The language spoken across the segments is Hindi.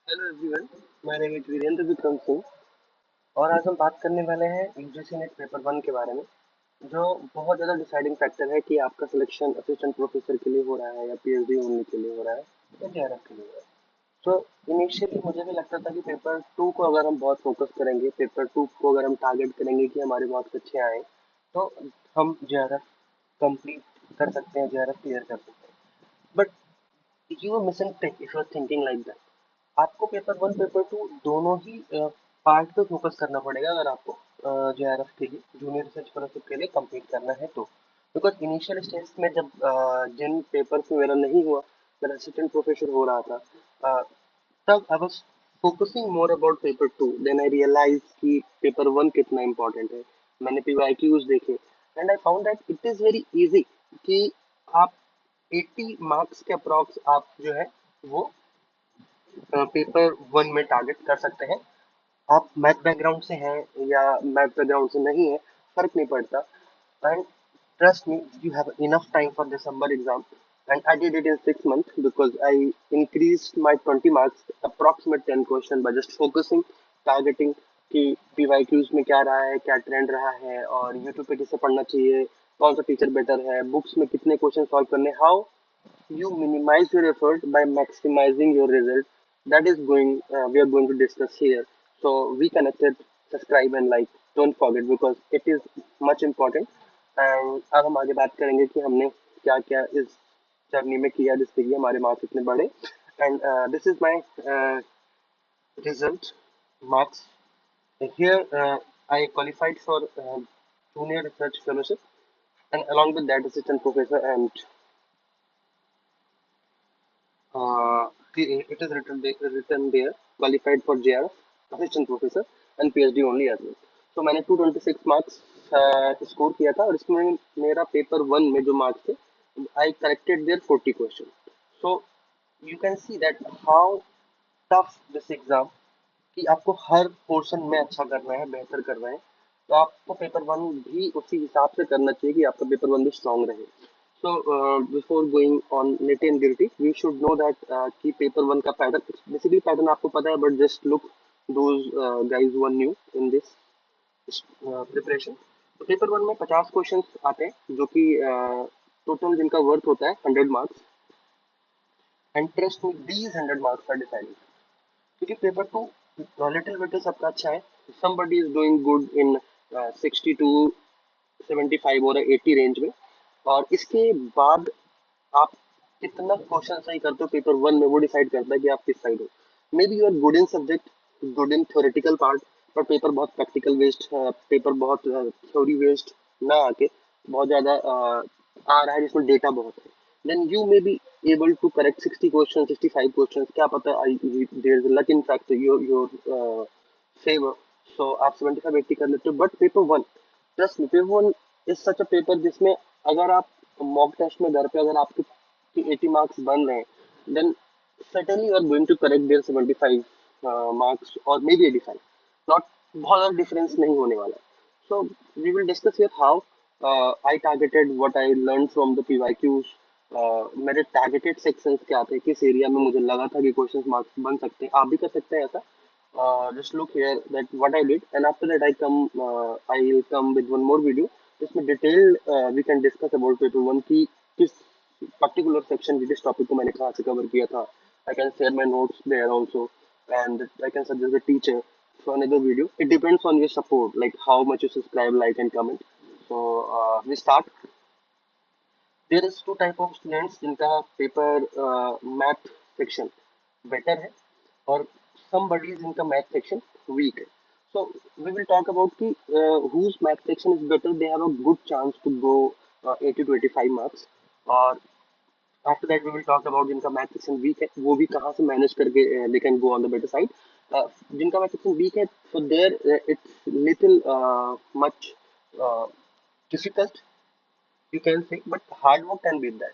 Hello everyone, my name is Virendra Vikram Singh और आज हम बात करने वाले हैं यूजीसी नेट पेपर वन के बारे में, जो बहुत ज़्यादा डिसाइडिंग फैक्टर है कि आपका सिलेक्शन असिस्टेंट प्रोफेसर के लिए हो रहा है या पीएचडी होने के लिए हो रहा है या जेआरएफ के लिए हो रहा है। तो इनिशियली मुझे भी लगता था कि पेपर टू को अगर हम बहुत फोकस करेंगे, पेपर टू को अगर हम टारगेट करेंगे कि हमारे मार्क्स अच्छे आए, तो हम जेआरएफ कंप्लीट कर सकते हैं, जेआरएफ क्लियर कर सकते हैं। But you are missing if you are thinking like that. आपको पेपर वन पेपर टू दोनों ही पार्ट पे फोकस करना पड़ेगा अगर आपको जेआरएफ के लिए, जूनियर रिसर्च फेलोशिप के लिए कंप्लीट करना है तो। बिकॉज इनिशियल स्टेज में जब जिन पेपर्स में मेरा नहीं हुआ, मेरा असिस्टेंट प्रोफेसर हो रहा था, तब I was focusing more about paper two, then I realise कि पेपर वन कितना इंपॉर्टेंट है। मैंने पीवाईक्यूज देखे and I found that it is very easy कि आप 80 मार्क्स के अप्रॉक्स आप जो है वो पेपर वन में टारगेट कर सकते हैं। आप मैथ बैकग्राउंड से हैं या मैथ बैकग्राउंड से नहीं है, फर्क नहीं पड़ता। And trust me, you have enough time for December exam and I did it in 6 months because I increased my 20 marks, approximate 10 question by just focusing, targeting कि पीवाईक्यूज में क्या रहा है, क्या ट्रेंड रहा है और यूट्यूब पे किसे पढ़ना चाहिए, कौन सा टीचर बेटर है, बुक्स में कितने क्वेश्चन सॉल्व करने, how you minimize your effort by maximizing your result. That is going we are going to discuss here. So we connected, subscribe and like, don't forget because it is much important. And अब हम आगे बात करेंगे कि हमने क्या क्या इस जर्नी में किया जिससे कि हमारे मार्क्स इतने बढ़े। And this is my result marks. Here I qualified for junior research fellowship and along with that assistant professor and it is written there, qualified for JRF, assistant professor and PhD only as well. So मैंने 226 मार्क्स स्कोर किया था और इसमें मेरा पेपर वन में जो मार्क्स थे, I corrected there 40 question. So you can see that how tough this exam, कि आपको हर पोर्शन में अच्छा करना है, बेहतर करना है। तो आपको पेपर वन भी उसी हिसाब से करना चाहिए कि आपका पेपर वन भी स्ट्रांग रहे। So before going on nitty and gritty, we should know that कि पेपर वन का पैटर्न, बेसिकली पैटर्न आपको पता है, but just look those guys who are new in this preparation. तो पेपर वन में 50 क्वेश्चंस आते हैं जो कि टोटल जिनका वर्थ होता है 100 marks. And trust me, these 100 marks are deciding, क्योंकि पेपर टू लिटिल बिट सबका अच्छा है। somebody is doing good in 60 to 75 और 80 रेंज में, और इसके बाद आप कितना क्वेश्चन सही करते हो पेपर वन में वो डिसाइड करता है कि आप किस साइड हो। Maybe you are good in subject, good in theoretical part, पर पेपर बहुत प्रैक्टिकल बेस्ड है, पेपर बहुत थ्योरी बेस्ड ना आके बहुत ज्यादा आ रहा है जिसमें डेटा बहुत है, then you may be able to correct 60 questions, 65 questions, क्या पता there is luck in fact your favor, so आप 75-80 कर लेते हो। But paper one, trust me, paper one is such a paper जिसमें अगर आप मॉक टेस्ट में घर पे अगर आपके 80 मार्क्स बन रहे हैं, then certainly you are going to correct their 75 marks or maybe 85, not बहुत ज़्यादा डिफरेंस नहीं होने वाला है। So we will discuss here how I targeted what I learned from the PYQs, मेरे टारगेटेड सेक्शंस क्या थे, किस एरिया में मुझे लगा था कि क्वेश्चन मार्क्स बन सकते हैं, आप भी कर सकते हैं ऐसा। Just look here that what I did, and after that I will come with one more video जिसमें detail we can discuss about paper one की किस पर्टिकुलर सेक्शन की, किस टॉपिक को मैंने कहाँ से कवर किया था। I can share my notes there also, and I can suggest the teacher for another video. It depends on your support, like how much you subscribe, like and comment. So we start. There is two type of students जिनका पेपर मैथ सेक्शन बेटर है और somebody जिनका मैथ सेक्शन वीक है। So we will talk about कि whose math section is better, they have a good chance to go 80 to 85 marks. और after that we will talk about जिनका मैथ सेक्शन वीक है, वो भी कहाँ से मैनेज करके they can go on the better side. जिनका मैथ सेक्शन वीक है, so there it's little much difficult, you can say, but hard work can beat that.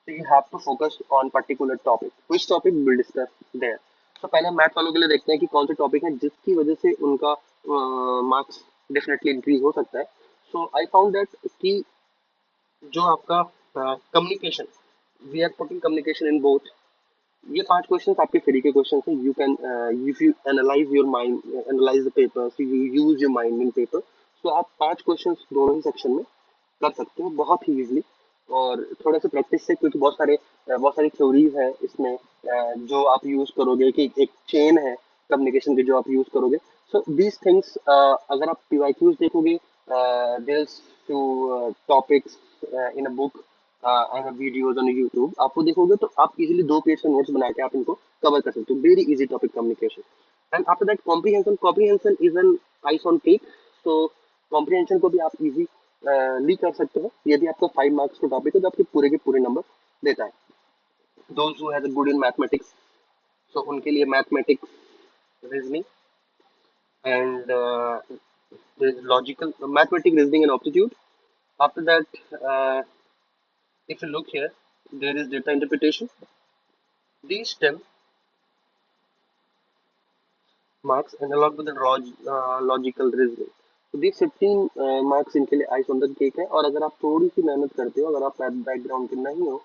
So you have to focus on particular topic. Which topic we will discuss there. So पहले मैथ वालों के लिए देखते हैं कि कौन से टॉपिक है जिसकी वजह से उनका मार्क्स डेफिनेटली इंक्रीज हो सकता है। सो आई फाउंड दैट कि जो आपका communication, we are putting communication in both ये 5 क्वेश्चन आपके फ्री के क्वेश्चन हैं. You can, if you analyse your mind, analyse the paper, you use your mind in paper. तो आप 5 क्वेश्चन दोनों ही सेक्शन में कर सकते हो बहुत ही इजीली. और थोड़ा सा प्रैक्टिस से, क्योंकि बहुत सारी थ्योरीज है इसमें, जो आप यूज करोगे, कि एक चेन है कम्युनिकेशन की जो आप यूज करोगे. सो दीज थिंग्स, अगर आप पीवाईक्यूज देखोगे, there few topics in a book and videos on YouTube, आपको देखोगे तो आप इजीली 2 पेज का नोट्स बना के आप इनको कवर कर सकते हो. Very easy topic communication. And after that comprehension is an ice on cake. तो कॉम्प्रीहेंशन को भी आप इजी ली कर सकते हो. यदि आपको 5 मार्क्स का टॉपिक है तो आपके पूरे के पूरे नंबर देता है. Those who has good in mathematics, so उनके लिए mathematics, reasoning and logical mathematics, reasoning and aptitude. After that, if you look here, there is data interpretation. These 10 marks and along with the logical reasoning. तो these 15 marks इनके लिए आइस ऑन द केक है. और अगर आप थोड़ी सी मेहनत करते हो, अगर आप बैकग्राउंड के नहीं हो,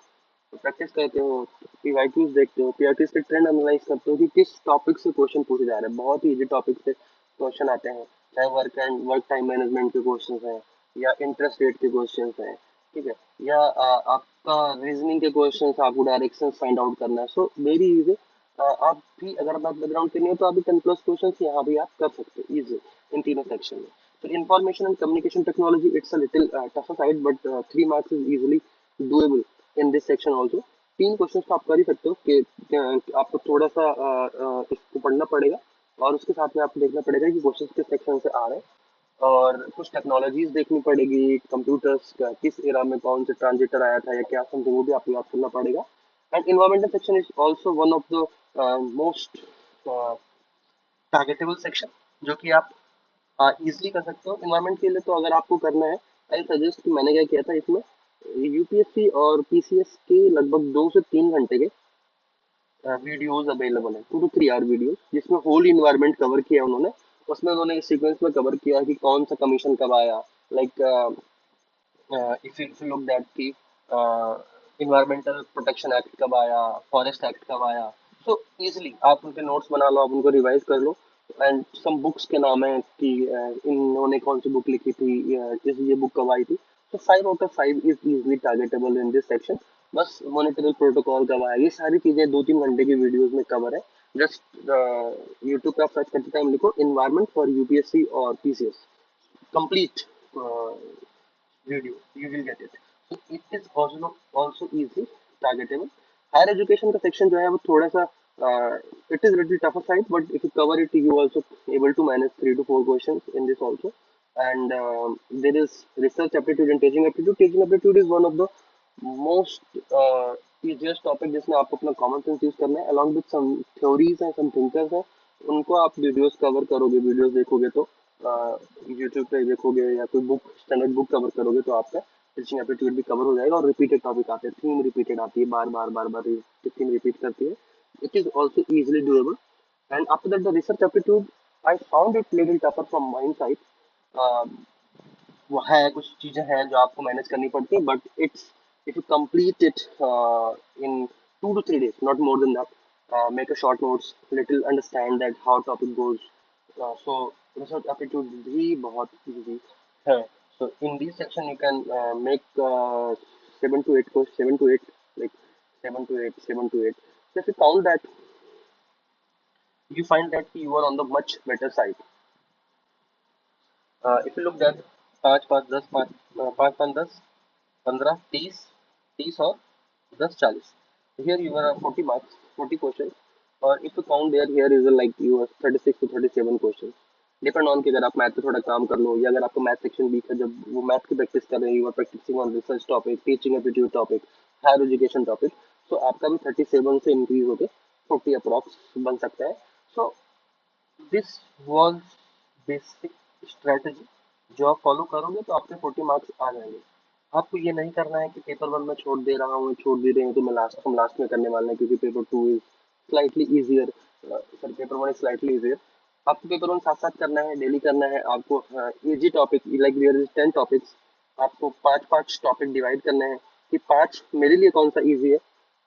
तो प्रैक्टिस करते हो, पीवाईक्यूज देखते हो, पीवाईक्यूज के ट्रेंड एनालाइज करते हो कि किस टॉपिक से क्वेश्चन पूछे जा रहे हैं. बहुत ही इजी टॉपिक से क्वेश्चन आते हैं, चाहे वर्क टाइम मैनेजमेंट के क्वेश्चन हैं, या इंटरेस्ट रेट के क्वेश्चन हैं, ठीक है, या आपका रीजनिंग के क्वेश्चन, आपको डायरेक्शन फाइंड आउट करना है. So very easy. आप भी, अगर आप बैकग्राउंड के नहीं हो, तो आप भी 10+ क्वेश्चन यहाँ भी आप कर सकते हो इजी इन तीनों सेक्शन में. तो information and communication technology, it's a little tougher side, but 3 marks is easily doable in this section also. 3 question तो आप कर ही सकते हो. कि आपको थोड़ा सा इसको पढ़ना पड़ेगा, और उसके साथ में आपको देखना पड़ेगा कि क्वेश्चन किस सेक्शन से आ रहे हैं. और कुछ टेक्नोलॉजीज देखनी पड़ेगी, कंप्यूटर्स का किस एरा में कौन से ट्रांजिटर आया था या क्या समथिंग, वो भी आपको याद करना पड़ेगा. And environmental section is also one of the most targetable section, जो कि आप इजिली कर सकते हो. इन्वायरमेंट के लिए तो अगर आपको करना है, आई सजेस्ट कि मैंने क्या किया था इसमें, यूपीएससी और पीसीएस के लगभग 2 से 3 घंटे के वीडियोस अवेलेबल है, 2 to 3 आवर वीडियोस, जिसमें होल इन्वायरमेंट कवर किया उन्होंने. उसमें उन्होंने सीक्वेंस में कवर किया कि कौन सा कमीशन कब आया, like if you look that की इन्वायरमेंटल प्रोटेक्शन एक्ट कब आया, फॉरेस्ट एक्ट कब आया. सो इजिली आप उनके नोट्स बना लो, आप उनको रिवाइज कर लो. एंड सम बुक्स के नाम है कि इन्होंने कौन सी बुक लिखी थी, ये बुक कब आई थी. तो 5 out of 5 is easily targetable in this section. बस मॉनिटरी प्रोटोकॉल कब आया, ये सारी चीजें 2-3 घंटे की वीडियोस में कवर है. जस्ट यूट्यूब पे आप सर्च करते टाइम लिखो इन्वायरमेंट फॉर यूपीएससी और PCS, complete video, you will get it. So it is also easy targetable. Higher education का section जो है वो थोड़ा सा it is little tougher side, but if you cover it, you also able to manage 3 to 4 questions in this also. And there is research aptitude and teaching aptitude. Teaching aptitude is one of the most easiest topic जिसमें आपको अपना common sense use करना है, along with some theories and some thinkers हैं. उनको आप वीडियोस कवर करोगे, वीडियोस देखोगे तो यूट्यूब पे देखोगे, या कोई बुक, स्टैंडर्ड बुक कवर करोगे, तो आपका टीचिंग एप्टीट्यूड भी कवर हो जाएगा. और रिपीटेड टॉपिक आते हैं, थीम रिपीटेड आती है, बार बार बार बार थीम रिपीट करती है. It is also easily doable. And after that the research aptitude, I found it little tougher from mind side. वो है, कुछ चीजें हैं जो आपको मैनेज करनी पड़ती है, but it's, if you complete it in 2 to 3 days, not more than that, make a short notes, little understand that how topic goes. So research aptitude भी बहुत easy है. So in this section you can make 7 to 8 questions, 7 to 8, like 7 to 8. So if you count that, you find that you are on the much better side. If you look at 5 5 10, 5 5 10 15 30 30 और 10 40, here you are 40 marks, 40 questions. और if you count there, here is like you are 36 to 37 questions. Depend on कि अगर आप मैथ पे थोड़ा काम कर लो, या अगर आपका मैथ सेक्शन वीक है, जब वो मैथ की प्रैक्टिस कर रहे हैं, you are practising on research topic, teaching aptitude topic, higher education topic, तो आपका भी 37 से इंक्रीज होकर 40 अप्रॉक्स बन सकता है. So this was basic strategy, जो आप फॉलो करोगे तो आपके 40 मार्क्स आ जाएंगे. आपको ये नहीं करना है कि पेपर 1 में छोड़ दे रहा हूँ, छोड़ दे रहे हैं, तो मैं हम लास्ट में करने वाले हैं, क्योंकि paper 2 is slightly easier, sir paper 1 is slightly easier. आपको पेपर 1 साथ साथ करना है, डेली करना है आपको. Easy topic, like there is 10 topics, आपको 5 5 टॉपिक डिवाइड करने हैं, कि 5 मेरे लिए कौन सा इजी है,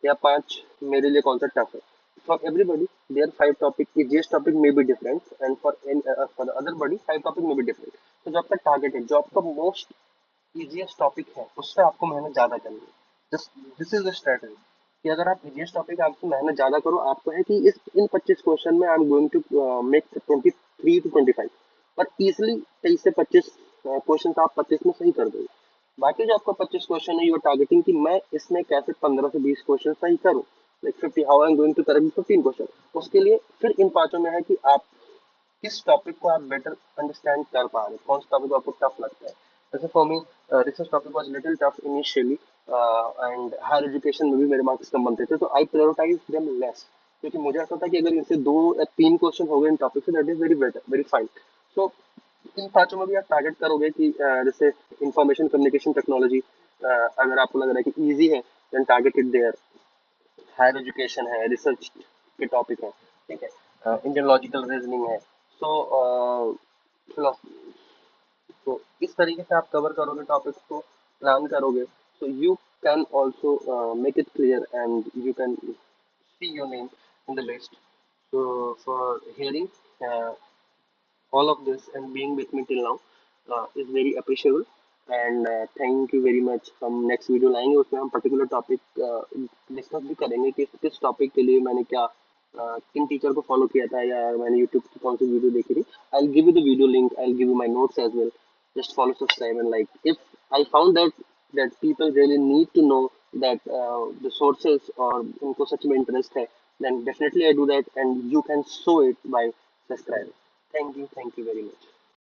या 5 मेरे लिए कौन सा टफ है। For everybody there 5 topic, easiest topic may be different and for other body 5 topic may be different. तो जो आपका टारगेट है, जो आपका मोस्ट इजिएस्ट टॉपिक है, उस पर आपको मेहनत ज्यादा करनी है। Just this is the strategy कि अगर आप इजिएस्ट टॉपिक आपको मेहनत ज्यादा करो, आपको है कि इस इन 25 क्वेश्चन में I am going to make 23 to 25, और इजिली 23 से 25 क्वेश्चन आप 25 में सही कर दोगे। बाकी जो आपका 25 क्वेश्चन है, यू आर टारगेटिंग कि मैं इसमें कैसे 15 से 20 क्वेश्चन सही करूं, like 50 how I am going to correct 15 question. उसके लिए फिर इन पांचों में है कि आप किस टॉपिक को आप बेटर अंडरस्टैंड कर पा रहे हैं, कौन सा टॉपिक आपको टफ लगता है। जैसे for me research topic was little tough initially, and higher education में भी मेरे मार्क्स कम बनते थे, तो आई प्रायोरिटाइज देम लेस, क्योंकि मुझे ऐसा था कि अगर इनसे 2 या 3 क्वेश्चन हो गए इन टॉपिक से, that is very better, very fine. So इन पांचों में भी आप टारगेट करोगे कि जैसे इंफॉर्मेशन कम्युनिकेशन टेक्नोलॉजी, अगर आपको लग रहा है कि इजी है, then target it there. Higher education है, रिसर्च के टॉपिक है, ठीक है, इंडियन लॉजिकल रीजनिंग है, सो फिलोसफी। तो इस तरीके से आप कवर करोगे टॉपिक्स को, प्लान करोगे, so you can also make it clear and you can see your name in the list. So for hearing uh, all of this and being with me till now is very appreciable, and thank you very much। हम नेक्स्ट वीडियो लाएंगे, उसमें हम पर्टिकुलर टॉपिक डिस्कस भी करेंगे कि किस टॉपिक के लिए मैंने क्या किन टीचर को फॉलो किया था, या मैंने यूट्यूब की कौन सी वीडियो देखी थी। I give you the video link, I give you my notes as well. Just follow subscribe and like if I found that people really need to know that the sources, और उनको सच में इंटरेस्ट है, then definitely I do that, and you can show it by subscribing। Thank you very much।